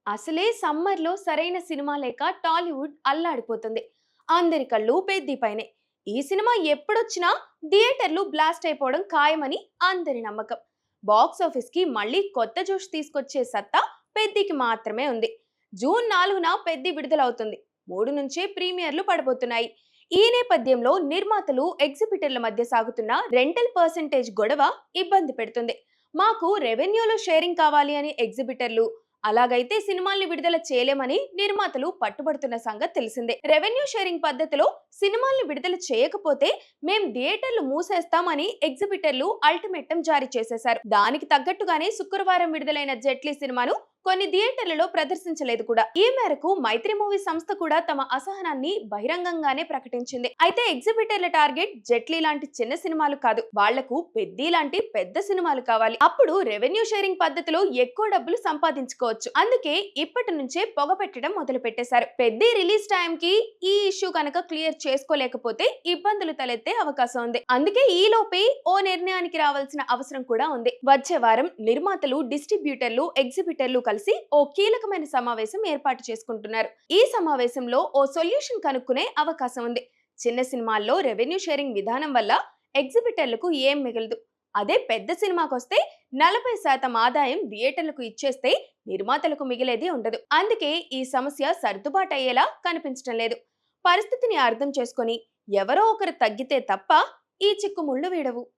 అసలే సమ్మర్‌లో సరైన సినిమా లేక టాలీవుడ్ అల్లాడిపోతుంది. అందరి కళ్ళు పెద్దిపైనే. ఈ సినిమా ఎప్పుడొచ్చినా థియేటర్లు బ్లాస్ట్ అయిపోవడం ఖాయమని అందరి నమ్మకం. బాక్స్ ఆఫీస్‌కి మళ్ళీ కొత్త జోష్ తీసుకొచ్చే సత్తా పెద్దికి మాత్రమే ఉంది. జూన్ 4న పెద్ది విడుదలవుతుంది. 3 నుంచే ప్రీమియర్లు పడబోతున్నాయి. ఈ నేపథ్యంలో నిర్మాతలు, ఎగ్జిబిటర్ల మధ్య సాగుతున్న రెంటల్ పర్సెంటేజ్ గొడవ ఇబ్బంది పెడుతుంది. మాకు రెవెన్యూలో షేరింగ్ కావాలి అని ఎగ్జిబిటర్లు, అలాగైతే సినిమాల్ని విడుదల చేయలేమని నిర్మాతలు పట్టుబడుతున్న సంగతి తెలిసిందే. రెవెన్యూ షేరింగ్ పద్ధతిలో సినిమాల్ని విడుదల చేయకపోతే మేం థియేటర్లు మూసేస్తామని ఎగ్జిబిటర్లు అల్టిమేటం జారీ చేసేశారు. దానికి తగ్గట్టుగానే శుక్రవారం విడుదలైన జెట్లీ సినిమాను కొన్ని థియేటర్లలో ప్రదర్శించలేదు కూడా. ఈ మేరకు మైత్రి మూవీ సంస్థ కూడా తమ అసహనాన్ని బహిరంగంగానే ప్రకటించింది. అయితే ఎగ్జిబిటర్ల టార్గెట్ జెట్లీ లాంటి చిన్న సినిమాలు కాదు, వాళ్లకు పెద్ది లాంటి పెద్ద సినిమాలు కావాలి. అప్పుడు రెవెన్యూ షేరింగ్ పద్ధతిలో ఎక్కువ డబ్బులు సంపాదించుకోవచ్చు. అందుకే ఇప్పటి నుంచే పొగ పెట్టడం మొదలు పెట్టేశారు. పెద్ది రిలీజ్ టైం కి ఈ ఇష్యూ కనుక క్లియర్ చేసుకోలేకపోతే ఇబ్బందులు తలెత్తే అవకాశం ఉంది. అందుకే ఈ లోపే ఓ నిర్ణయానికి రావాల్సిన అవసరం కూడా ఉంది. వచ్చే వారం నిర్మాతలు, డిస్ట్రిబ్యూటర్లు, ఎగ్జిబిటర్లు కలిసి ఓ కీలకమైన సమావేశం ఏర్పాటు చేసుకుంటున్నారు. ఈ సమావేశంలో ఓ సొల్యూషన్ కనుక్కునే అవకాశం ఉంది. చిన్న సినిమాల్లో రెవెన్యూ షేరింగ్ విధానం వల్ల ఎగ్జిబిటర్లకు ఏం మిగలదు. అదే పెద్ద సినిమాకొస్తే 40% ఆదాయం థియేటర్లకు ఇచ్చేస్తే నిర్మాతలకు మిగిలేది ఉండదు. అందుకే ఈ సమస్య సర్దుబాటు అయ్యేలా కనిపించడం లేదు. పరిస్థితిని అర్థం చేసుకొని ఎవరో ఒకరు తగ్గితే తప్ప ఈ చిక్కుముళ్ళు వీడవు.